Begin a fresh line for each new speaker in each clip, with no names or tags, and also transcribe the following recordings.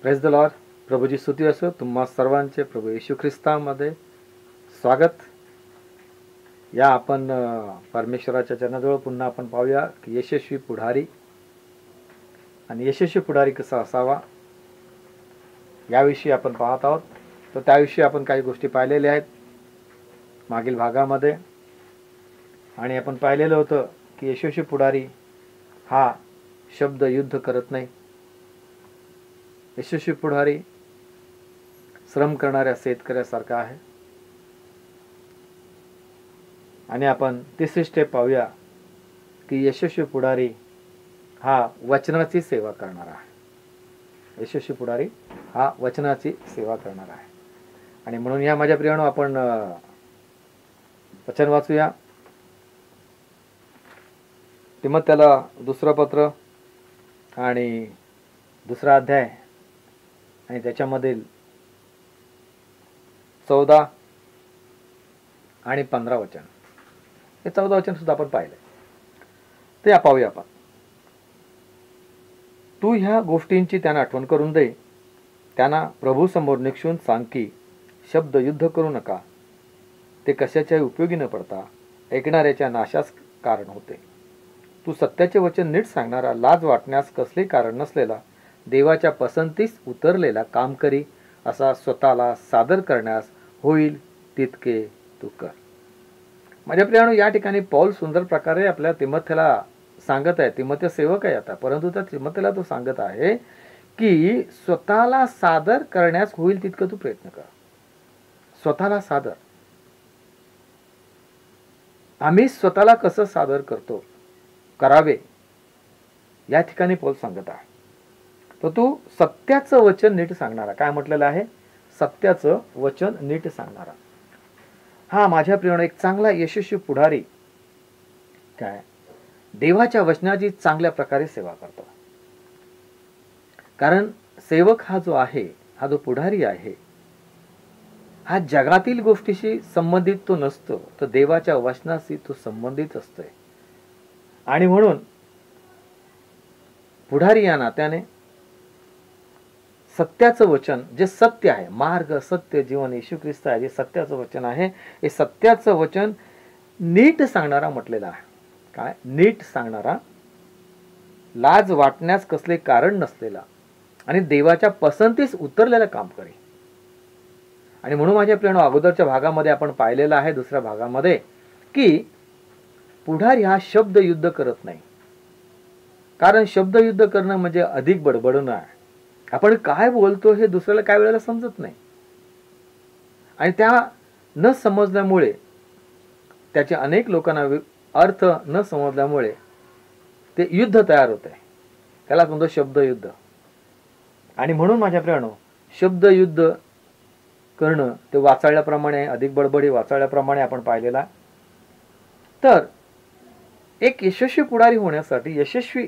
Praise the Lord. प्रभूची स्तुती असो. तुम्हा सर्वांचे प्रभू येशू ख्रिस्तामध्ये स्वागत. या आपण परमेश्वराच्या चरणाजवळ पुन्हा आपण पाहूया की यशस्वी पुढारी आणि यशस्वी पुढारी कसा असावा याविषयी आपण पाहत आहोत. तर त्याविषयी आपण काही गोष्टी पाहिलेल्या आहेत मागील भागामध्ये. आणि आपण पाहिलेलं होतं की यशस्वी पुढारी हा शब्द युद्ध करत नाही. यशस्वी पुढारी श्रम करणाऱ्या शेतकऱ्यासारखा आहे. आणि आपण तिसरी स्टेप पाहूया की यशस्वी पुढारी हा वचनाची सेवा करणारा आहे. यशस्वी पुढारी हा वचनाची सेवा करणारा आहे. आणि म्हणून या माझ्या प्रियानो आपण वचन वाचूया. तिमोथेला दुसरं पत्र आणि दुसरा अध्याय आणि त्याच्यामधील 14 आणि 15 वचन. हे 14 वचन सुद्धा आपण पाहिले. ते पाहूया आपण. तू ह्या गोष्टींची त्यांना आठवण करून दे. त्यांना प्रभू समोर निक्षून सांग की शब्द युद्ध करू नका. ते कशाच्याही उपयोगी न पडता ऐकणाऱ्याच्या नाशास कारण होते. तू सत्याचे वचन नीट सांगणारा, लाज वाटण्यास कसले कारण नसलेला, देवाच्या पसंतीस उतरलेला काम करी असा स्वतःला सादर करण्यास होईल तितके तू कर. माझ्या प्रियानो, या ठिकाणी पौल सुंदर प्रकारे आपल्या तिमोथेला सांगत आहे. तिमोथे सेवक आहे आता, परंतु त्या तिमोथेला तो सांगत आहे की स्वतःला सादर करण्यास होईल तितकं तू प्रयत्न कर. स्वतःला सादर. आम्ही स्वतःला कसं सादर करतो करावे या ठिकाणी पौल सांगत आहे. तर तू सत्याचं वचन नीट सांगणारा. काय म्हटलेलं आहे? सत्याचं वचन नीट सांगणारा. हा माझ्या प्रियानो एक चांगला यशस्वी पुढारी काय देवाच्या वचनाची चांगल्या प्रकारे सेवा करतो. कारण सेवक हा जो आहे, हा जो पुढारी आहे, हा जगातील गोष्टीशी संबंधित तो नसतो, तर देवाच्या वचनाशी तो संबंधित असतोय. आणि म्हणून पुढारी या नात्याने सत्याचं वचन, जे सत्य आहे, मार्ग सत्य जीवन येशू ख्रिस्त आहे, जे सत्याचं वचन आहे, हे सत्याचं वचन नीट सांगणारा म्हटलेला आहे. काय? नीट सांगणारा, लाज वाटण्यास कसले कारण नसलेला आणि देवाच्या पसंतीस उतरलेलं काम करे. आणि म्हणून माझ्या प्रियानो, अगोदरच्या भागामध्ये आपण पाहिलेलं आहे, दुसऱ्या भागामध्ये, की पुढारी हा शब्द युद्ध करत नाही. कारण शब्द युद्ध करणं म्हणजे अधिक बडबडणं आहे. आपण काय बोलतो हे दुसऱ्याला काय वेळेला समजत नाही. आणि त्या न समजल्यामुळे, त्याच्या अनेक लोकांना अर्थ न समजल्यामुळे ते युद्ध तयार होते. त्याला म्हणतो शब्द युद्ध. आणि म्हणून माझ्या प्रियानो, शब्द युद्ध करणं ते वाचाळल्याप्रमाणे, अधिक बडबडी वाचाळल्याप्रमाणे आपण पाहिलेला. तर एक यशस्वी पुढारी होण्यासाठी, यशस्वी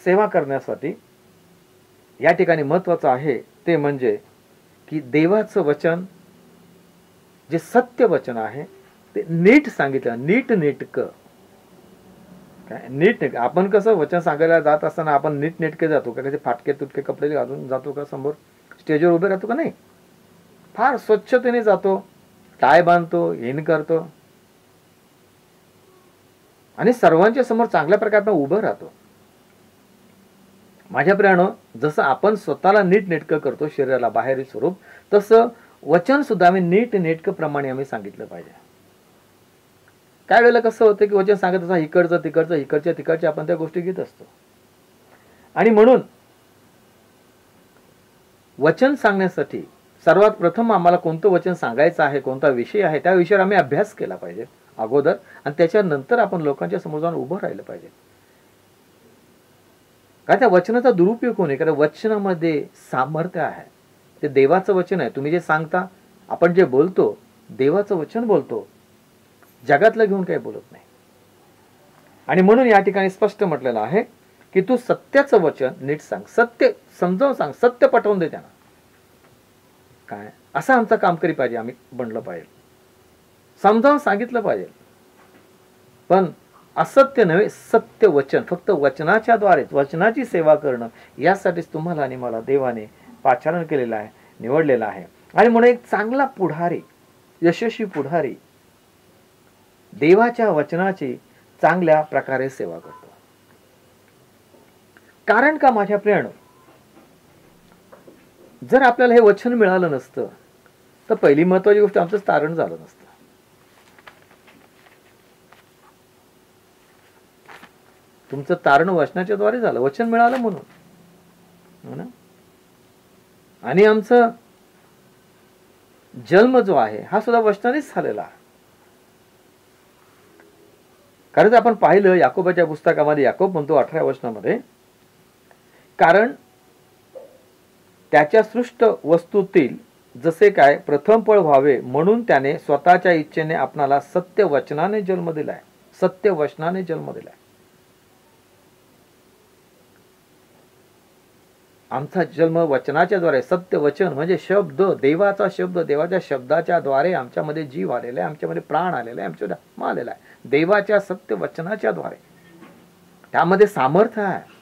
सेवा करण्यासाठी या ठिकाणी महत्वाचं आहे ते म्हणजे की देवाचं वचन, जे सत्य वचन आहे, ते नीट सांगितलं. नीटनेटकं. काय? नीटनेटकं. आपण कसं वचन सांगायला जात असताना आपण नीटनेटके जातो का? कसे फाटके तुटके कपडे घालून जातो का? समोर स्टेजवर उभे राहतो का? नाही. फार स्वच्छतेने जातो, टाय बांधतो, इन करतो आणि सर्वांच्या समोर चांगल्या प्रकारे उभं राहतो. माझ्या प्रियानो, जसं आपण स्वतःला नीटनेटकं करतो शरीराला बाहेरील स्वरूप, तसं वचन सुद्धा आम्ही नीटनेटकं प्रमाणे आम्ही सांगितलं पाहिजे. काय वेळेला कसं होतं की वचन सांगत असता इकडचं तिकडचं, इकडच्या तिकडच्या आपण त्या गोष्टी घेत असतो. आणि म्हणून वचन सांगण्यासाठी सर्वात प्रथम आम्हाला कोणतं वचन सांगायचं आहे, कोणता विषय आहे, त्या विषयावर आम्ही अभ्यास केला पाहिजे अगोदर. आणि त्याच्यानंतर आपण लोकांच्या समोर जाऊन उभं राहिलं पाहिजे. काय? त्या वचनाचा दुरुपयोग होऊ नये. कारण वचनामध्ये सामर्थ्य आहे. ते देवाचं वचन आहे. तुम्ही जे सांगता, आपण जे बोलतो, देवाचं वचन बोलतो, जगातलं घेऊन काही बोलत नाही. आणि म्हणून या ठिकाणी स्पष्ट म्हटलेलं आहे की तू सत्याचं वचन नीट सांग. सत्य समजावून सांग. सत्य पटवून दे त्यांना. काय? असं आमचं काम करी पाहिजे, आम्ही बनलं पाहिजे, समजावून सांगितलं पाहिजे. पण असत्य नव्हे, सत्य वचन, फक्त वचनाच्या द्वारेच, वचनाची सेवा करणं, यासाठीच तुम्हाला आणि मला देवाने पाचारण केलेलं आहे, निवडलेलं आहे. आणि म्हणून एक चांगला पुढारी, यशस्वी पुढारी देवाच्या वचनाची चांगल्या प्रकारे सेवा करतो. कारण का माझ्या प्रियानो, जर आपल्याला हे वचन मिळालं नसतं तर पहिली महत्वाची गोष्ट आमचं तारण झालं नसतं. तुमचं तारण वचनाच्या द्वारे झालं, वचन मिळालं म्हणून, हो ना. आणि आमचं जन्म जो आहे हा सुद्धा वचनानेच झालेला. कारण आपण पाहिलं याकोबाच्या पुस्तकामध्ये, याकोब म्हणतो 18 वचनामध्ये, कारण त्याच्या सृष्ट वस्तूतील जसे काय प्रथम फळ व्हावे म्हणून त्याने स्वतःच्या इच्छेने आपणाला सत्य वचनाने जन्म दिलाय, सत्य वचनाने जन्म दिलाय. आमचा जन्म वचनाच्या द्वारे, सत्य वचन म्हणजे शब्द, देवाचा शब्द, देवाच्या शब्दाच्या द्वारे आमच्यामध्ये जीव आलेला आहे, आमच्यामध्ये प्राण आलेला आहे, आमच्यामध्ये आत्मा आलेला आहे, देवाच्या सत्य वचनाच्या द्वारे. त्यामध्ये सामर्थ्य आहे.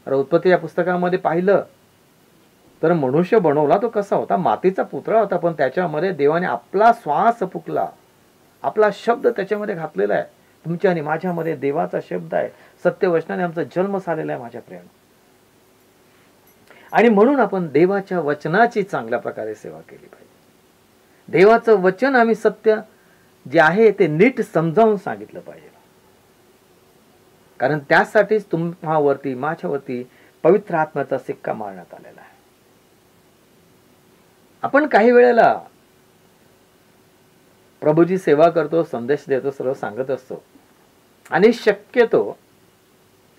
उत्पत्ती या पुस्तकामध्ये पाहिलं तर मनुष्य बनवला तो कसा होता, मातीचा पुतळा होता, पण त्याच्यामध्ये देवाने आपला श्वास फुकला, आपला शब्द त्याच्यामध्ये घातलेला आहे. तुमच्या आणि माझ्यामध्ये देवाचा शब्द आहे, सत्य वचनाने आमचा जन्म झालेला आहे माझ्या प्रियानो. आणि म्हणून आपण देवाच्या वचनाची चांगल्या प्रकारे सेवा केली पाहिजे. देवाचं वचन आम्ही सत्य जे आहे ते नीट समजावून सांगितलं पाहिजे. कारण त्यासाठीच तुम्हावरती, माझ्यावरती पवित्र आत्म्याचा सिक्का मारण्यात आलेला आहे. आपण काही वेळेला प्रभूची सेवा करतो, संदेश देतो, सर्व सांगत असतो, आणि शक्यतो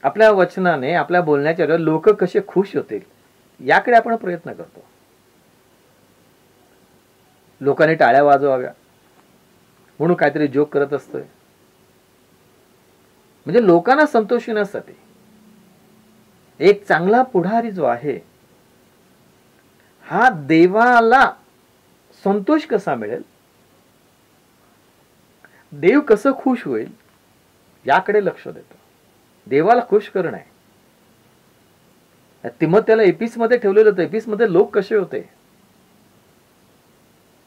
आपल्या वचनाने, आपल्या बोलण्याच्या लोक कसे खुश होतील याकडे आपण प्रयत्न करतो. लोकांनी टाळ्या वाजवाव्या म्हणून काहीतरी जोक करत असतोय, म्हणजे लोकांना संतोषण्यासाठी. एक चांगला पुढारी जो आहे हा देवाला संतोष कसा मिळेल, देव कसं खुश होईल याकडे लक्ष देतो. देवाला खुश करणं आहे. तिमोथेला एपिस मध्ये ठेवलेलं होतं. एपिस मध्ये लोक कसे होते,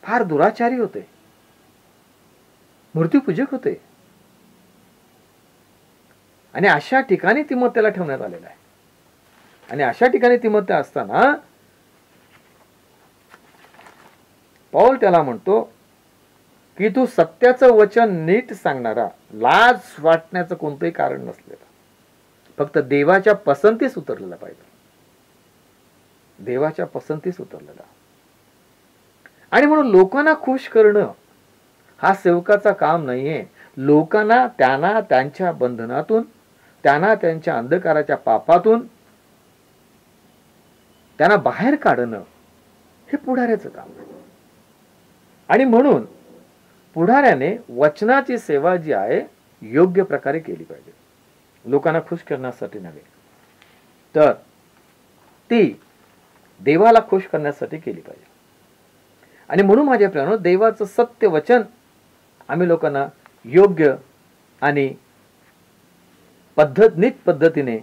फार दुराचारी होते, मूर्तीपूजक होते, आणि अशा ठिकाणी तिमोथेला ठेवण्यात आलेला आहे. आणि अशा ठिकाणी तिमोथे असताना पौल त्याला म्हणतो की तू सत्याचं वचन नीट सांगणारा, लाज वाटण्याचं कोणतंही कारण नसलेला, फक्त देवाच्या पसंतीस उतरलेला पाहिजे, देवाच्या पसंतीस उतरलेला. आणि म्हणून लोकांना खुश करणं हा सेवकाचा काम नाहीये. लोकांना, त्यांना त्यांच्या बंधनातून, त्यांना त्यांच्या अंधकाराच्या पापातून त्यांना बाहेर काढणं हे पुढाऱ्याचं काम आहे. आणि म्हणून पुढाऱ्याने वचनाची सेवा जी आहे योग्य प्रकारे केली पाहिजे. लोकांना खुश करण्यासाठी नव्हे, तर ती देवाला खुश करण्यासाठी केली पाहिजे. आणि म्हणून माझ्या प्रियानो, देवाचं सत्य वचन आम्ही लोकांना योग्य आणि नीट पद्धतीने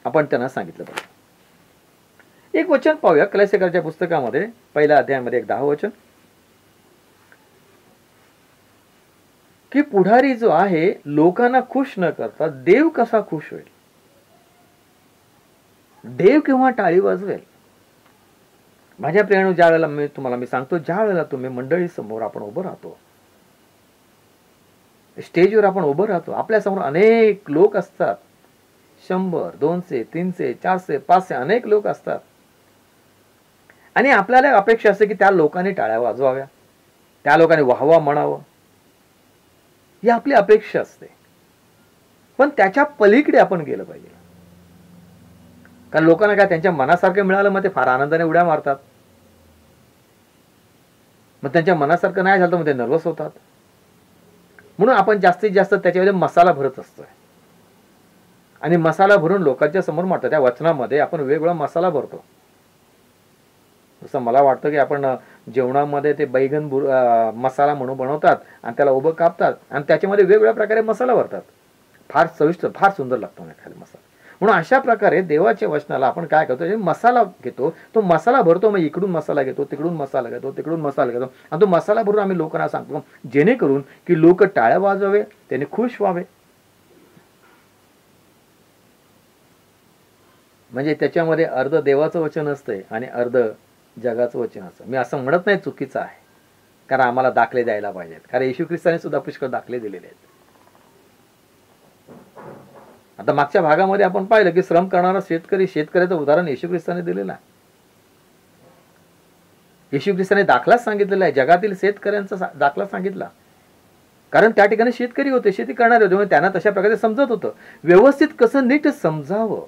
आपण त्यांना सांगितलं पाहिजे. एक वचन पाहूया कलाशेखरच्या पुस्तकामध्ये, पहिल्या अध्यायामध्ये 10 वचन, की पुढारी जो आहे लोकांना खुश न करता देव कसा खुश होईल. देव केव्हा टाळी वाजवेल. माझ्या प्रियानो, ज्या वेळेला मी सांगतो, ज्या वेळेला तुम्ही मंडळी समोर आपण उभं राहतो, स्टेजवर आपण उभं राहतो, आपल्या समोर अनेक लोक असतात, 100, 200, 300, 400, 500 अनेक लोक असतात, आणि आपल्याला अपेक्षा असते की त्या लोकांनी टाळ्या वाजवाव्या, त्या लोकांनी वाहवा म्हणावं, ही आपली अपेक्षा असते. पण त्याच्या पलीकडे आपण गेलं पाहिजे. कारण लोकांना काय त्यांच्या मनासारखं मिळालं मग ते फार आनंदाने उड्या मारतात, मग त्यांच्या मनासारखं नाही झालं मग ते नर्वस होतात. म्हणून आपण जास्तीत जास्त त्याच्यामध्ये मसाला भरत असतोय, आणि मसाला भरून लोकांच्या समोर मारतो. त्या वचनामध्ये आपण वेगवेगळा मसाला भरतो. जसं मला वाटतं की आपण जेवणामध्ये ते बैगन मसाला म्हणून बनवतात आणि त्याला उभं कापतात आणि त्याच्यामध्ये वेगवेगळ्या प्रकारे मसाला भरतात. फार चविष्ट, फार सुंदर लागतो खायला मसाला. म्हणून अशा प्रकारे देवाच्या वचनाला आपण काय करतो, मसाला घेतो, तो मसाला भरतो, मग इकडून मसाला घेतो, तिकडून मसाला घेतो, तिकडून मसाला घेतो, आणि तो मसाला भरून आम्ही लोकांना सांगतो, जेणेकरून की लोक टाळ्या वाजवावे, त्याने खुश व्हावे. म्हणजे त्याच्यामध्ये अर्ध देवाचं वचन असतंय आणि अर्ध जगाचं वचन असतं. मी असं म्हणत नाही चुकीचं आहे, कारण आम्हाला दाखले द्यायला पाहिजेत, कारण येशू ख्रिस्ताने सुद्धा पुष्कळ दाखले दिलेले आहेत. आता मागच्या भागामध्ये आपण पाहिलं की श्रम करणारा शेतकऱ्याचं उदाहरण येशू ख्रिस्ताने दिलेलं आहे. येशू ख्रिस्ताने दाखलाच सांगितलेला आहे, जगातील शेतकऱ्यांचा दाखला सांगितला, कारण त्या ठिकाणी शेतकरी होते, शेती करणारे होते, म्हणून त्यांना तशा प्रकारे समजत होतं. व्यवस्थित कसं नीट समजावं,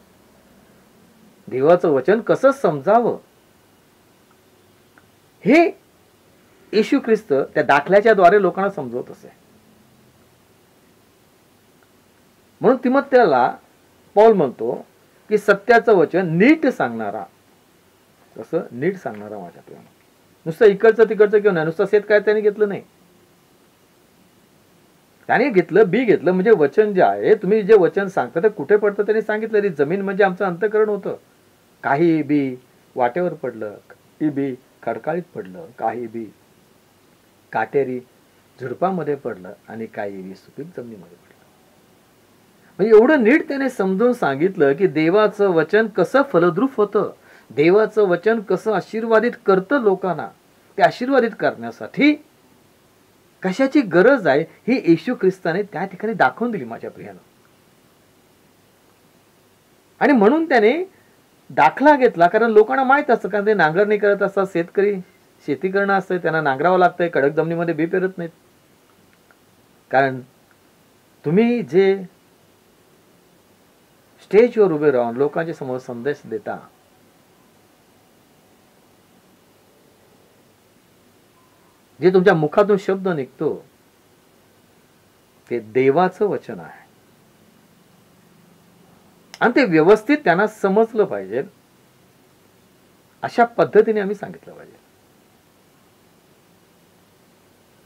देवाचं वचन कसं समजावं, हे येशू ख्रिस्त त्या दाखल्याच्या द्वारे लोकांना समजवत असे. म्हणून तिमोथेला पौल म्हणतो की सत्याचं वचन नीट सांगणारा, कसं नीट सांगणारा माझ्या प्रेम. नुसतं इकडचं तिकडचं घेऊन नाही, नुसतं शेत काय त्याने घेतलं नाही, त्याने घेतलं बी घेतलं. म्हणजे वचन जे आहे, तुम्ही जे वचन सांगता ते कुठे पडतं त्यांनी सांगितलं. जमीन म्हणजे आमचं अंतःकरण होतं. काही बी वाटेवर पडलं, काही बी खडकाळीत पडलं, काही बी काटेरी झुडपामध्ये पडलं, आणि काही बी सुपीक जमिनीमध्ये पडलं. म्हणजे एवढं नीट त्याने समजून सांगितलं की देवाचं वचन कसं फलद्रूप होतं, देवाचं वचन कसं आशीर्वादित करतं लोकांना. ते आशीर्वादित करण्यासाठी कशाची गरज आहे ही येशू ख्रिस्ताने त्या ठिकाणी दाखवून दिली माझ्या प्रियानं. आणि म्हणून त्याने दाखला घेतला, कारण लोकांना माहित असतं, कारण ते नांगरणी करत असतात, शेतकरी शेती करणं असतं, त्यांना नांगरावं लागतंय, कडक जमिनीमध्ये बी पेरत नाहीत. कारण तुम्ही जे स्टेजवर उभे राहून लोकांच्या समोर संदेश देता, जे तुमच्या मुखातून शब्द निघतो ते देवाचं वचन आहे, आणि ते व्यवस्थित त्यांना समजलं पाहिजे, अशा पद्धतीने आम्ही सांगितलं पाहिजे.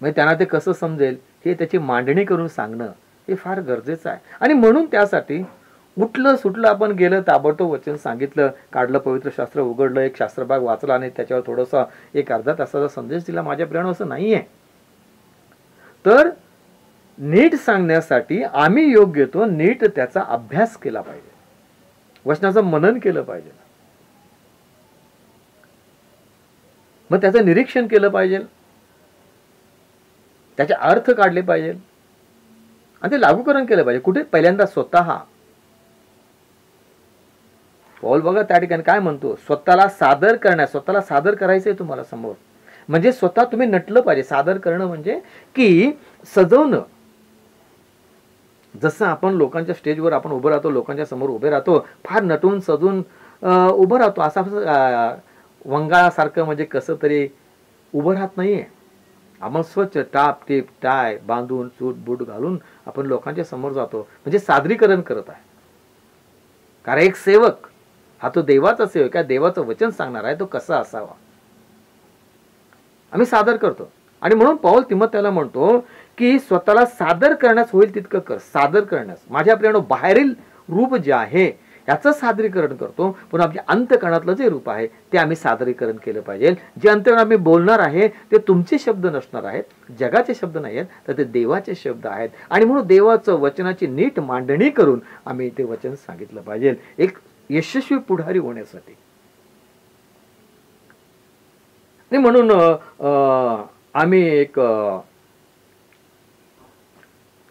म्हणजे त्यांना ते कसं समजेल हे त्याची मांडणी करून सांगणं हे फार गरजेचं आहे. आणि म्हणून त्यासाठी उठलं सुटलं आपण गेलं, ताबडतोब वचन सांगितलं, काढलं पवित्र शास्त्र, उघडलं, एक शास्त्रभाग वाचला आणि त्याच्यावर थोडासा एक अर्धा तासाचा संदेश दिला माझ्या प्रियानो, असं नाहीये. तर नीट सांगण्यासाठी आम्ही योग्य तो नीट त्याचा अभ्यास केला पाहिजे, वचनाचं मनन केलं पाहिजे, मग त्याचं निरीक्षण केलं पाहिजे, त्याचे अर्थ काढले पाहिजे, आणि ते लागूकरण केलं पाहिजे. कुठे? पहिल्यांदा स्वतः. पौल बघा त्या ठिकाणी काय म्हणतो, स्वतःला सादर करण्यास, स्वतःला सादर करायचंय तुम्हाला समोर, म्हणजे स्वतः तुम्ही नटलं पाहिजे. सादर करणं म्हणजे की सजवणं. जसं आपण लोकांच्या स्टेजवर आपण उभं राहतो, लोकांच्या समोर उभे राहतो, फार नटून सजून उभं राहतो, असं वंगाळासारखं, म्हणजे कसं तरी उभं राहत नाहीये. आपण स्वच्छ टाप टीप टाय बांधून सूट बूट घालून आपण लोकांच्या समोर जातो, म्हणजे सादरीकरण करत आहे. कारण एक सेवक हा तो देवाचा सेवक आहे, देवाचं वचन सांगणार आहे, तो कसा असावा आम्ही सादर करतो. आणि म्हणून पौल तिमोथेला म्हणतो की स्वतःला सादर करण्यास होईल तितकं कर. सादर करण्यास, माझ्या प्रियानो, बाहेरील रूप जे आहे याचं सादरीकरण करतो, पण आपल्या अंतकरणातलं जे रूप आहे ते आम्ही सादरीकरण केलं पाहिजे. जे अंतकरण आम्ही बोलणार आहे ते तुमचे शब्द नसणार आहेत, जगाचे शब्द नाही आहेत, तर ते देवाचे शब्द आहेत. आणि म्हणून देवाचं वचनाची नीट मांडणी करून आम्ही ते वचन सांगितलं पाहिजे, एक यशस्वी पुढारी होण्यासाठी. आणि म्हणून आम्ही एक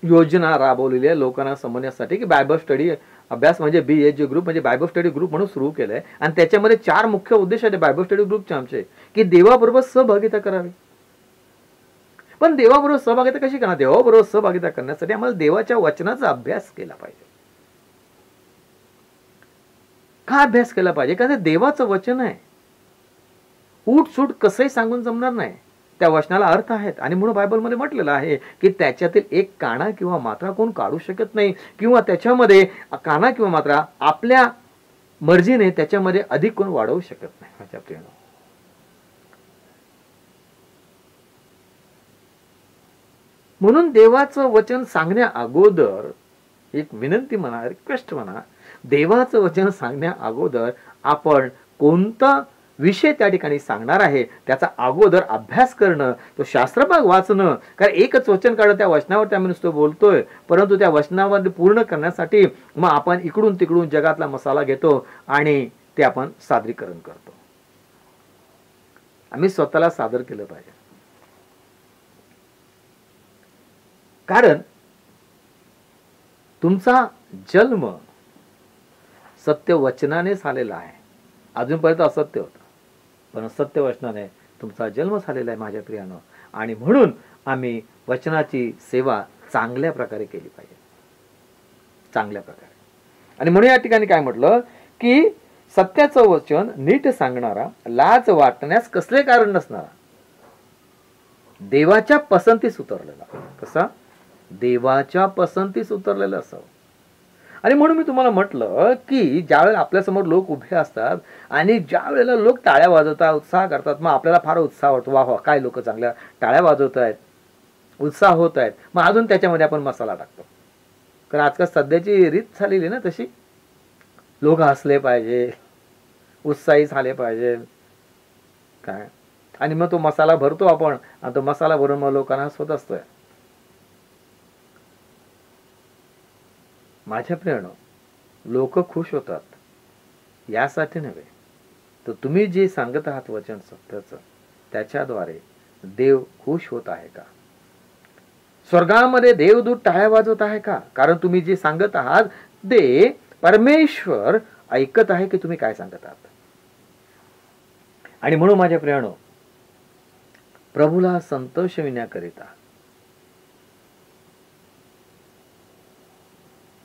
योजना राबवलेली आहे लोकांना समजण्यासाठी, की बायबल स्टडी अभ्यास म्हणजे BHG ग्रुप, म्हणजे बायबल स्टडी ग्रुप म्हणून सुरू केलंय. आणि त्याच्यामध्ये 4 मुख्य उद्देश आहेत बायबल स्टडी ग्रुपचे आमचे, की देवाबरोबर सहभागिता करावी. पण देवाबरोबर सहभागिता कशी करणार? देवाबरोबर सहभागिता करण्यासाठी आम्हाला देवाच्या वचनाचा अभ्यास केला पाहिजे. का अभ्यास केला पाहिजे? कारण ते देवाचं वचन आहे. उठसूट कसंही सांगून जमणार नाही, त्या वचनाला अर्थ आहेत. आणि म्हणून बायबलमध्ये म्हटलेलं आहे की त्याच्यातील एक काना किंवा मात्रा कोण काढू शकत नाही, किंवा त्याच्यामध्ये काना किंवा मात्रा आपल्या मर्जीने त्याच्यामध्ये अधिक कोण वाढवू शकत नाही. माझ्या प्रियानो, म्हणून देवाचं वचन सांगण्या अगोदर एक विनंती म्हणा, रिक्वेस्ट म्हणा, देवाचं वचन सांगण्या अगोदर आपण कोणता विषय त्या ठिकाणी सांगणार आहे त्याचा अगोदर अभ्यास करणं, तो शास्त्रभाग वाचणं. कारण एकच वचन काढलं, त्या वचनावरती आम्ही नुसतं बोलतोय, परंतु त्या वचनावर पूर्ण करण्यासाठी मग आपण इकडून तिकडून जगातला मसाला घेतो आणि ते आपण सादरीकरण करतो. आम्ही स्वतःला सादर केलं पाहिजे. कारण तुमचा जन्म सत्य वचनाने झालेला आहे. अजूनपर्यंत असत्य होतं, पण सत्य वचनाने तुमचा जन्म झालेला आहे माझ्या प्रियानो. आणि म्हणून आम्ही वचनाची सेवा चांगल्या प्रकारे केली पाहिजे, चांगल्या प्रकारे. आणि म्हणून या ठिकाणी काय म्हटलं की सत्याचं वचन नीट सांगणारा, लाज वाटण्यास कसले कारण नसणारा, देवाच्या पसंतीस उतरलेला. कसा? देवाच्या पसंतीस उतरलेलं असावं. आणि म्हणून मी तुम्हाला म्हटलं की ज्यावेळेला आपल्यासमोर लोक उभे असतात आणि ज्या वेळेला लोक टाळ्या वाजवतात, उत्साह करतात, मग आपल्याला फार उत्साह वाटतो, वा काय लोक चांगल्या टाळ्या वाजवत आहेत, उत्साह होत आहेत. मग अजून त्याच्यामध्ये आपण मसाला टाकतो. कारण आजकाल सध्याची रीत झालेली ना तशी, लोक हसले पाहिजे, उत्साही झाले पाहिजे काय, आणि मग तो मसाला भरतो आपण, आणि तो मसाला भरून मग लोकांना हसवत असतोय. माझ्या प्रियानो, लोक खुश होतात यासाठी नव्हे, तर तुम्ही जे सांगत आहात वचन सत्याचं, त्याच्याद्वारे देव खुश होत आहे का? स्वर्गामध्ये देवदूत टाळ्या वाजवत आहे का? कारण तुम्ही जे सांगत आहात ते परमेश्वर ऐकत आहे की तुम्ही काय सांगत आहात. आणि म्हणून माझ्या प्रियानो, प्रभूला संतोषविण्याकरिता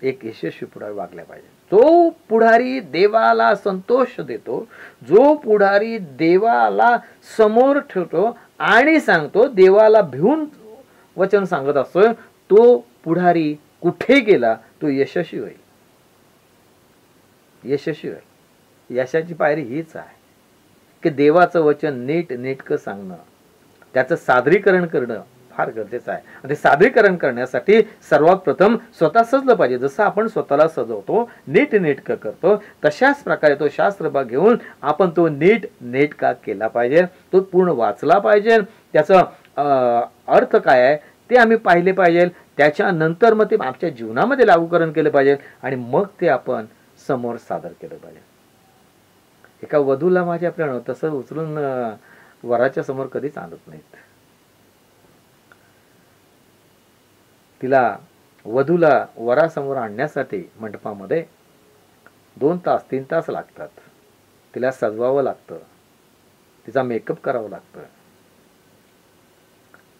एक यशस्वी पुढारी वागला पाहिजे. जो पुढारी देवाला संतोष देतो, जो पुढारी देवाला समोर ठेवतो आणि सांगतो, देवाला भिवून वचन सांगत असतोय, तो पुढारी कुठे गेला तो यशस्वी होईल. यशस्वी होईल. यशाची पायरी हीच आहे की देवाचं वचन नीट नेटकं सांगणं, त्याचं सादरीकरण करणं फार गरजेचं आहे. आणि ते सादरीकरण करण्यासाठी सर्वात प्रथम स्वतः सजलं पाहिजे. जसं आपण स्वतःला सजवतो, नीट नेटकं करतो, तशाच प्रकारे तो शास्त्रभाग घेऊन आपण तो नीट नेटका केला पाहिजे. तो पूर्ण वाचला पाहिजे. त्याचा अर्थ काय आहे ते आम्ही पाहिले पाहिजे. त्याच्यानंतर मग ते आमच्या जीवनामध्ये लागूकरण केलं पाहिजे आणि मग ते आपण समोर सादर केलं पाहिजे. एका वधूला माझ्या प्रियानो तसं उचलून वराच्या समोर कधीच आणत नाहीत. तिला वधूला वरासमोर आणण्यासाठी मंडपामध्ये 2 तास 3 तास लागतात. तिला सजवावं लागतं, तिचा मेकअप करावं लागतं.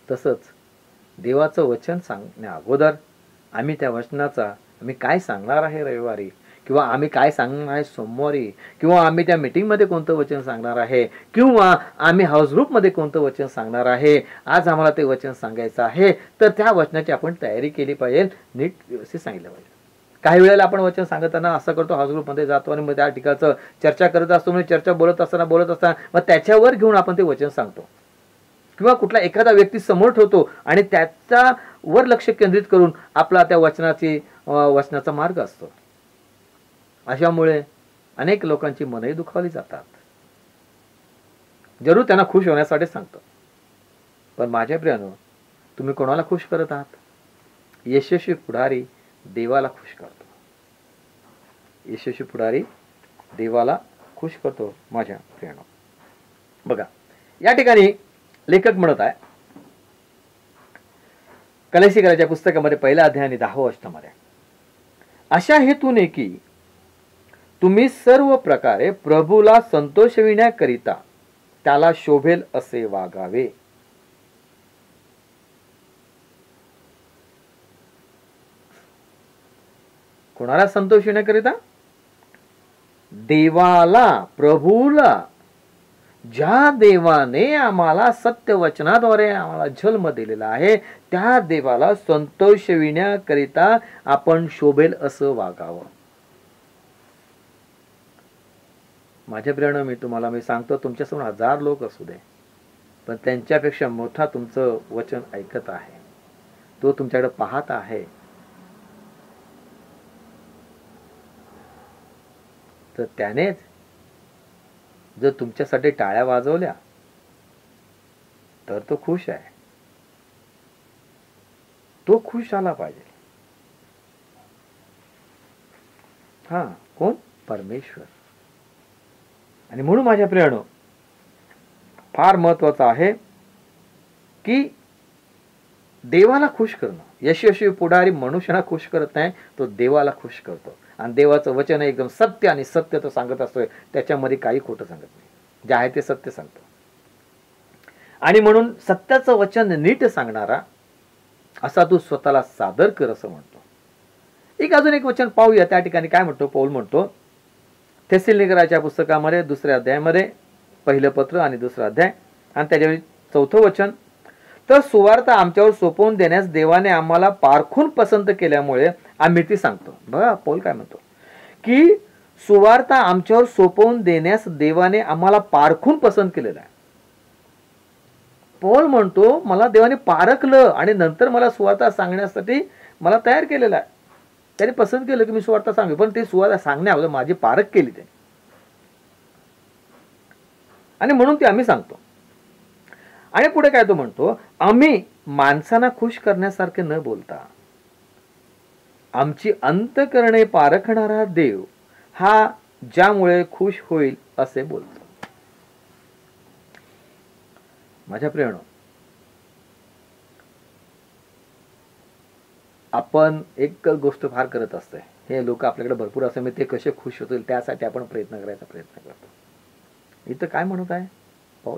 तसंच देवाचं वचन सांगण्या अगोदर आम्ही त्या वचनाचा आम्ही काय सांगणार आहे रविवारी, किंवा आम्ही काय सांगणार आहे सोमवारी, किंवा आम्ही त्या मीटिंगमध्ये कोणतं वचन सांगणार आहे, किंवा आम्ही हाऊस ग्रुपमध्ये कोणतं वचन सांगणार आहे, आज आम्हाला ते वचन सांगायचं आहे, तर त्या वचनाची आपण तयारी केली पाहिजे, नीट व्यवस्थित सांगितलं पाहिजे. काही वेळेला आपण वचन सांगताना असं करतो, हाऊस ग्रुपमध्ये जातो आणि मग त्या ठिकाणचं चर्चा करत असतो, म्हणजे चर्चा बोलत असताना मग त्याच्यावर घेऊन आपण ते वचन सांगतो, किंवा कुठला एखादा व्यक्ती समोर ठेवतो आणि त्याचा वर लक्ष केंद्रित करून आपला त्या वचनाचा मार्ग असतो. अशामुळे अनेक लोकांची मनही दुखावली जातात. जरूर त्यांना खुश होण्यासाठी सांगतो, पण माझ्या प्रियानो, तुम्ही कोणाला खुश करत आहात? यशस्वी पुढारी देवाला खुश करतो. यशस्वी पुढारी देवाला खुश करतो माझ्या प्रियानो. बघा, या ठिकाणी लेखक म्हणत आहे कलेशिकराच्या पुस्तकामध्ये 1 अध्याय आणि 10 वचनामध्ये, अशा हेतूने की तुम्ही सर्व प्रकारे प्रभूला संतोषविण्याकरिता त्याला शोभेल असे वागावे. कोणाला संतोषविण्याकरिता? देवाला, प्रभूला. ज्या देवाने आम्हाला सत्यवचनाद्वारे आम्हाला जन्म दिलेला आहे, त्या देवाला संतोषविण्याकरिता आपण शोभेल असं वागावं. माझ्या प्रियानो, मी सांगतो, तुमच्यासमोर 1000 लोक असू दे, पण त्यांच्यापेक्षा मोठा तुमचं वचन ऐकत आहे, तो तुमच्याकडे पाहत आहे. तर त्यानेच जर तुमच्यासाठी टाळ्या वाजवल्या तर तो खुश आहे. तो खुश झाला पाहिजे. हा कोण? परमेश्वर. आणि म्हणून माझ्या प्रियानो, फार महत्वाचं आहे की देवाला खुश करणं. यशस्वी पुढारी मनुष्याला खुश करत नाही, तो देवाला खुश करतो. आणि देवाचं वचन एकदम सत्य, आणि सत्य तो सांगत असतोय, त्याच्यामध्ये काही खोटं सांगत नाही. जे आहे ते सत्य सांगतो. आणि म्हणून सत्याचं वचन नीट सांगणारा असा तू स्वतःला सादर कर असं म्हणतो. अजून एक वचन पाहूया. त्या ठिकाणी काय म्हणतो? पौल म्हणतो थेसलोनिकराच्या पुस्तकामध्ये 2ऱ्या अध्यायामध्ये, पहिलं पत्र आणि 2रा अध्याय आणि त्याच्यावर 4थं वचन, तर सुवार्ता आमच्यावर सोपवून देण्यास देवाने आम्हाला पारखून पसंत केल्यामुळे आम्ही ती सांगतो. बघा पौल काय म्हणतो की सुवार्ता आमच्यावर सोपवून देण्यास देवाने आम्हाला पारखून पसंत केलेला आहे. पौल म्हणतो मला देवाने पारखलं आणि नंतर मला सुवार्ता सांगण्यासाठी मला तयार केलेला आहे. त्याने पसंत केलं की मी सुवार्ता सांगू, पण ते सुवार्ता सांगण्याअगोदर माझी पारख केली त्याने, आणि म्हणून ती आम्ही सांगतो. आणि पुढे काय तो म्हणतो, आम्ही माणसांना खुश करण्यासारखे न बोलता आमची अंतःकरणे पारखणारा देव हा ज्यामुळे खुश होईल असे बोलतो. माझ्या प्रियानो, आपण एक गोष्ट फार करत असते, हे लोक आपल्याकडे भरपूर असते, मी ते कसे खुश होतील त्यासाठी आपण प्रयत्न करतो. इथं काय म्हणत आहे पौल?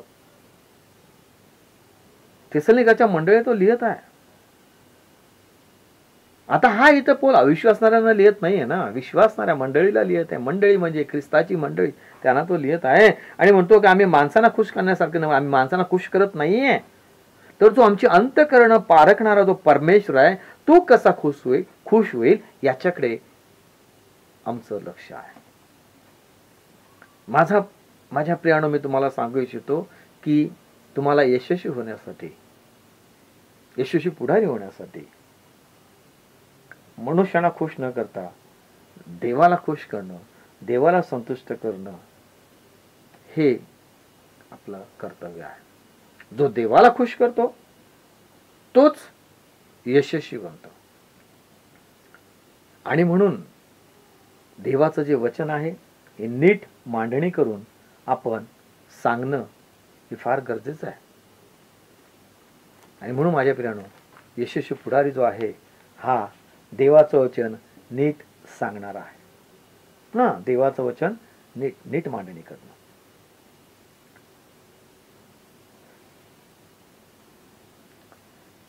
थेसलोनिकाच्या मंडळी तो लिहित आहे. आता हा इथं पौल अविश्वासणाऱ्यांना लिहित नाहीये ना, विश्वासणाऱ्या मंडळीला लिहित आहे. मंडळी म्हणजे ख्रिस्ताची मंडळी, त्यांना तो लिहित आहे. आणि म्हणतो की आम्ही माणसांना खुश करण्यासारखं नाही, आम्ही माणसांना खुश करत नाहीये, तर जो आमची अंतःकरण पारखणारा जो परमेश्वर आहे, तो कसा खुश होईल याच्याकडे आमचं लक्ष आहे. माझ्या प्रियानो, मी तुम्हाला सांगू इच्छितो की तुम्हाला यशस्वी होण्यासाठी, यशस्वी पुढारी होण्यासाठी मनुष्याला खुश न करता देवाला खुश करणं, देवाला संतुष्ट करणं हे आपलं कर्तव्य आहे. जो देवाला खुश करतो तोच यशस्वी बनतो. आणि म्हणून देवाचं जे वचन आहे हे नीट मांडणी करून आपण सांगणं हे फार गरजेचं आहे. आणि म्हणून माझ्या प्रियानो, यशस्वी पुढारी जो आहे हा देवाचं वचन नीट सांगणारा आहे ना, देवाचं वचन नीट मांडणी करणं.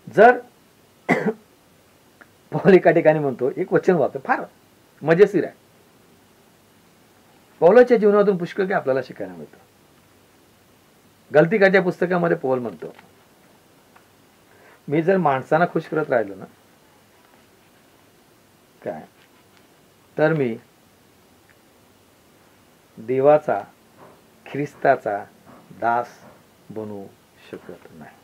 जर पौल एका ठिकाणी म्हणतो, एक वचन वाचतो फार मजेशीर आहे. पौलाच्या जीवनातून पुष्कळ काही आपल्याला शिकायला मिळतं. गलतिकाच्या पुस्तकामध्ये पौल म्हणतो, मी जर माणसांना खुश करत राहिलो ना काय, तर मी देवाचा, ख्रिस्ताचा दास बनू शकत नाही.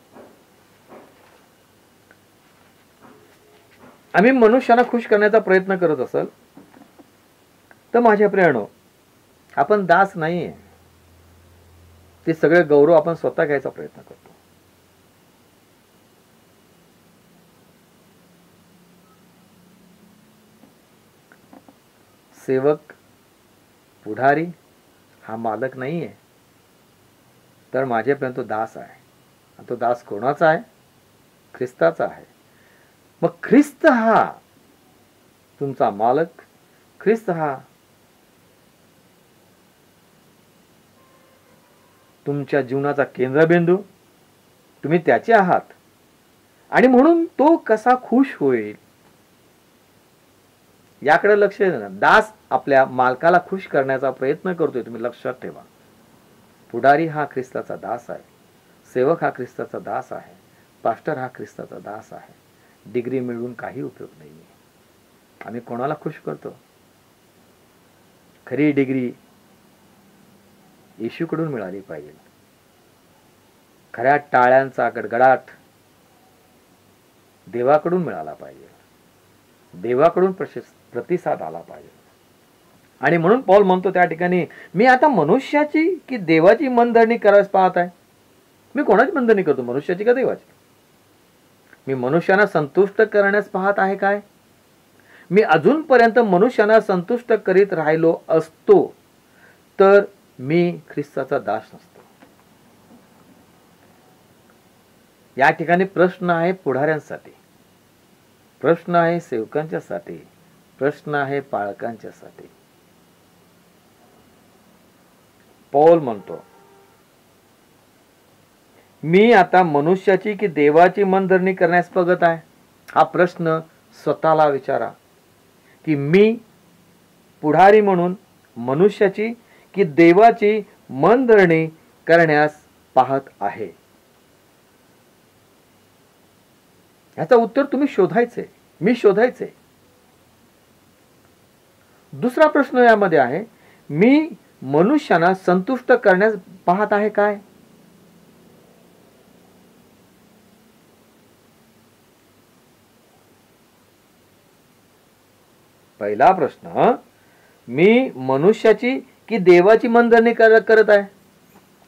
आम्ही मनुष्याला खुश करण्याचा प्रयत्न करत असेल तर माझ्या प्रियानो, आपण दास नाहीये. ते सगळे गौरव आपण स्वतः घ्यायचा प्रयत्न करतो. सेवक, पुढारी हा मालक नाहीये, तर माझ्यापर्यंत तो दास आहे. आणि तो दास कोणाचा आहे? ख्रिस्ताचा आहे. मग ख्रिस्त हा तुमचा मालक, ख्रिस्त हा तुमच्या जीवनाचा केंद्रबिंदू, तुम्ही त्याचे आहात. आणि म्हणून तो कसा खुश होईल याकडे लक्ष देणं. दास आपल्या मालकाला खुश करण्याचा प्रयत्न करतोय, तुम्ही लक्षात ठेवा. पुढारी हा ख्रिस्ताचा दास आहे, सेवक हा ख्रिस्ताचा दास आहे, पास्टर हा ख्रिस्ताचा दास आहे. डिग्री मिळवून काही उपयोग नाही. आम्ही कोणाला खुश करतो? खरी डिग्री येशूकडून मिळाली पाहिजे. खऱ्या टाळ्यांचा गडगडाट देवाकडून मिळाला पाहिजे, देवाकडून प्रतिसाद आला पाहिजे. आणि म्हणून पौल म्हणतो त्या ठिकाणी, मी आता मनुष्याची की देवाची मनधरणी करायला पाहत आहे? मी कोणाची मनधरणी करतो, मनुष्याची का देवाची? मी मनुष्यांना संतुष्ट करण्यास पाहत आहे काय? मी अजूनपर्यंत मनुष्यांना संतुष्ट करीत राहिलो असतो तर मी ख्रिस्ताचा दास नसतो. या ठिकाणी प्रश्न आहे पुढाऱ्यांसाठी, प्रश्न आहे सेवकांच्यासाठी, प्रश्न आहे पाळकांच्यासाठी. पौल म्हणतो, मी आता मनुष्याची की देवाची मनधरणी करण्यास बघत आहे? हा प्रश्न स्वतःला विचारा की मी पुढारी म्हणून मनुष्याची की देवाची मनधरणी करण्यास पाहत आहे. याचं उत्तर तुम्ही शोधायचे, मी शोधायचे. दुसरा प्रश्न यामध्ये आहे, मी मनुष्यांना संतुष्ट करण्यास पाहत आहे काय? पहिला प्रश्न, मी मनुष्याची की देवाची मनधरणी करत आहे?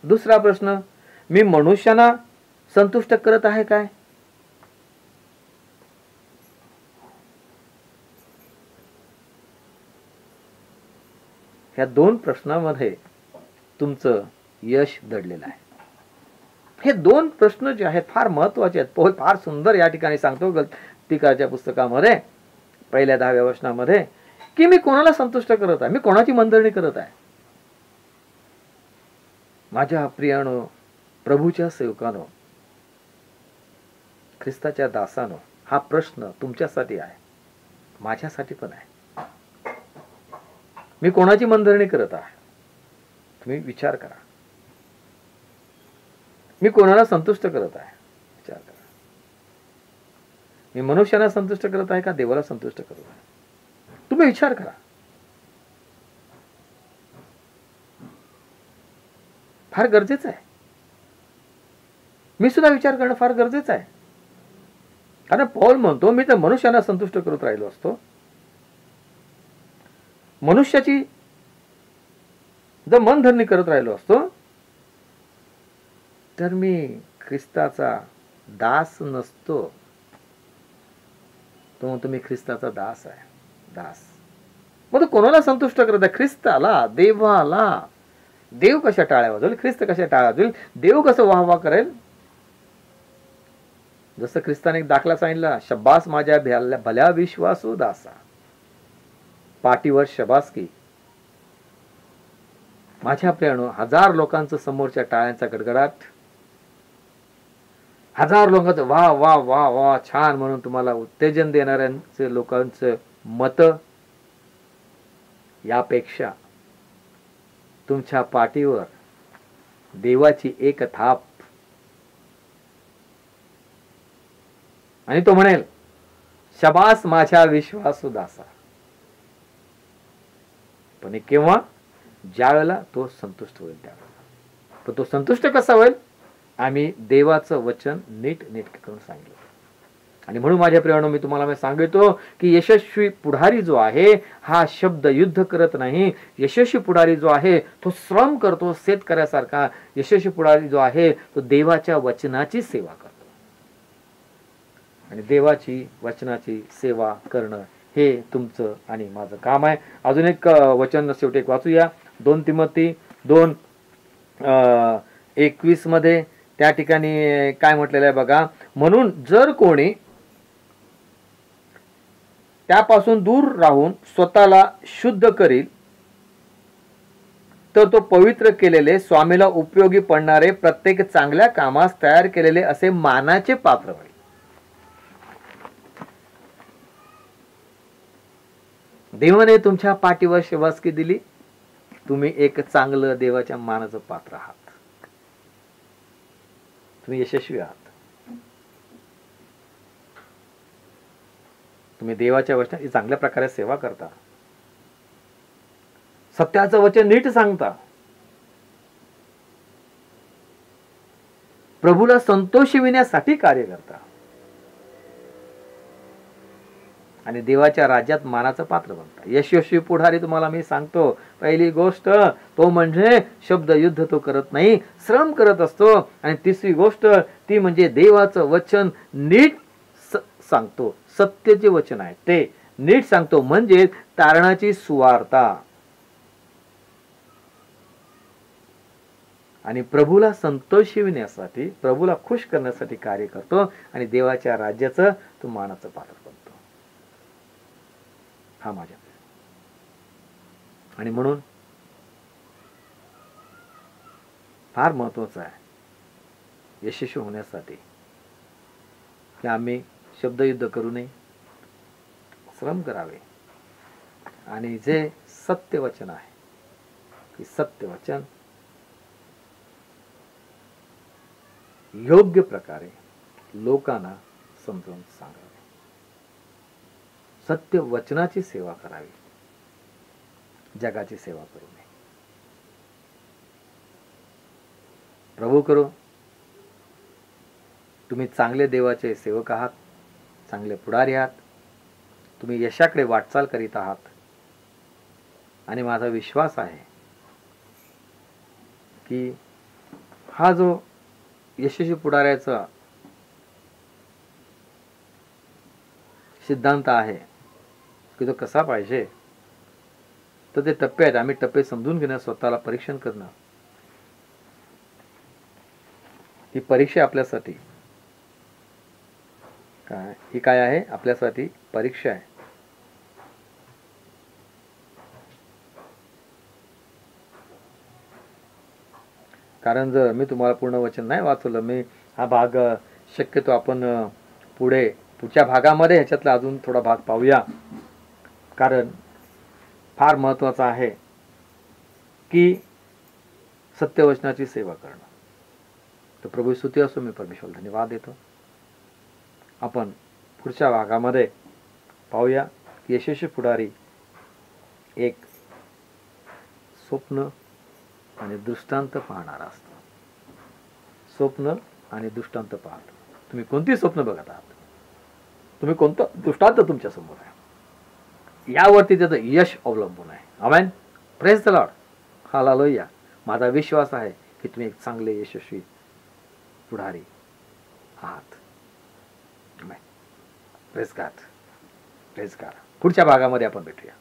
दुसरा प्रश्न, मी मनुष्यांना संतुष्ट करत आहे काय? ह्या दोन प्रश्नामध्ये तुमचं यश दडलेलं आहे. हे दोन प्रश्न जे आहेत फार महत्वाचे आहेत. पौल फार सुंदर या ठिकाणी सांगतो गलतीकाच्या पुस्तकामध्ये पहिल्या 10व्या वचनामध्ये की मी कोणाला संतुष्ट करत आहे, मी कोणाची मनधरणी करत आहे. माझ्या प्रियानो, प्रभूच्या सेवकानो, ख्रिस्ताच्या दासानो, हा प्रश्न तुमच्यासाठी आहे, माझ्यासाठी पण आहे. मी कोणाची मनधरणी करत आहे? तुम्ही विचार करा. मी कोणाला संतुष्ट करत आहे? विचार करा. मी मनुष्यांना संतुष्ट करत आहे का देवाला संतुष्ट करत आहे? तुम्ही विचार करा. फार गरजेचं आहे. मी सुद्धा विचार करणं फार गरजेचं आहे. कारण पौल म्हणतो, मी तर मनुष्यांना संतुष्ट करत राहिलो असतो, मनुष्याची जर मनधरणी करत राहिलो असतो तर मी ख्रिस्ताचा दास नसतो. तो म्हणतो मी ख्रिस्ताचा दास आहे, दास. मग तो कोणाला संतुष्ट करत आहे? ख्रिस्ताला, देवाला. देव कशा टाळ्या वाजवेल, ख्रिस्त कशा टाळ्या वाजवेल, देव कसं वाहवा करेल? जसं ख्रिस्ताने एक दाखला सांगितला, शब्बास माझ्या भल्या विश्वासू दासा. पाठीवर शबासकी. माझ्या प्रियानो, 1000 लोकांचं समोरच्या टाळ्यांचा गडगडाट, 1000 लोकांचं वा वा वा वा छान म्हणून तुम्हाला उत्तेजन देणाऱ्यांचे लोकांचं मत, यापेक्षा तुमच्या पाठीवर देवाची एक थाप आणि तो म्हणेल, शबास माझ्या विश्वासू दासा. पण केव्हा? ज्या वेळेला तो संतुष्ट होईल त्यावेळेला. पण तो संतुष्ट कसा होईल? आम्ही देवाचं वचन नीट करून सांगितलं. आणि म्हणून माझ्या प्रियानो, मी तुम्हाला सांगतो की यशस्वी पुढारी जो आहे हा शब्द युद्ध करत नाही. यशस्वी पुढारी जो आहे तो श्रम करतो शेतकऱ्यासारखा. यशस्वी पुढारी जो आहे तो देवाच्या वचनाची सेवा करतो. आणि देवाची वचनाची सेवा करणं हे तुमचं आणि माझं काम आहे. अजून एक वचन शेवटी एक वाचूया. 2 तिमोथी 2:21 मध्ये त्या ठिकाणी काय म्हटलेलं आहे बघा. म्हणून जर कोणी त्यापासून दूर राहून स्वतःला शुद्ध करील तर तो पवित्र केलेले, स्वामीला उपयोगी पडणारे, प्रत्येक चांगल्या कामास तयार केलेले असे मानाचे पात्र होईल. देवाने तुमच्या पाठीवर शबासकी दिली. तुम्ही एक चांगलं देवाच्या मानाचं पात्र आहात. तुम्ही यशस्वी आहात. तुम्ही देवाच्या वचनाची चांगल्या प्रकारे सेवा करता. सत्याचं वचन नीट सांगता. प्रभूला संतोषविण्यासाठी कार्य करता. आणि देवाच्या राज्यात मानाचं पात्र बनता. यशस्वी पुढारी तुम्हाला मी सांगतो, पहिली गोष्ट तो म्हणजे शब्द युद्ध तो करत नाही, श्रम करत असतो. आणि तिसरी गोष्ट ती म्हणजे देवाचं वचन नीट सांगतो. सत्य जे वचन आहे ते नीट सांगतो, म्हणजे तारणाची सुवार्ता. आणि प्रभूला संतोषविण्यासाठी, प्रभूला खुश करण्यासाठी कार्य करतो आणि देवाच्या राज्याचं तो मानाचं पात्र बनतो. हा माझ्या आणि म्हणून फार महत्वाचं आहे यशस्वी होण्यासाठी की आम्ही शब्दयुद्ध करू नये, श्रम करावे आणि जे सत्य वचन आहे की सत्य वचन योग्य प्रकारे लोकांना समजावून सांगावे, सत्य वचनाची सेवा करावी, जगाची सेवा करू नये. प्रभू करो तुम्ही चांगले देवाचे सेवक आहात, चांगले पुढारी आहात, तुम्ही यशाकडे वाटचाल करीत आहात. आणि माझा विश्वास आहे की हा जो यशस्वी पुढाऱ्याचा सिद्धांत आहे की तो कसा पाहिजे, तर ते टप्पे आहेत. आम्ही टप्पे समजून घेणं, स्वतःला परीक्षण करणं, ही परीक्षा आपल्यासाठी ही काय आहे, आपल्यासाठी परीक्षा आहे. कारण जर मी तुम्हाला पूर्ण वचन नाही वाचवलं, मी हा भाग शक्यतो आपण पुढच्या भागामध्ये ह्याच्यातला अजून थोडा भाग पाहूया, कारण फार महत्वाचं आहे की सत्यवचनाची सेवा करणं. तर प्रभू स्तुती असो, मी परमेश्वर धन्यवाद देतो. आपण पुढच्या भागामध्ये पाहूया यशस्वी पुढारी एक स्वप्न आणि दृष्टांत पाहणारा असतो. स्वप्न आणि दृष्टांत पाहतो. तुम्ही कोणती स्वप्न बघत आहात, तुम्ही कोणतं दृष्टांत तुमच्या समोर आहे, यावरती त्याचं यश अवलंबून आहे. Amen. Praise the Lord. Hallelujah. माझा विश्वास आहे की तुम्ही एक चांगले यशस्वी पुढारी आहात. Amen. Praise God. Praise God. पुढच्या भागामध्ये आपण भेटूया.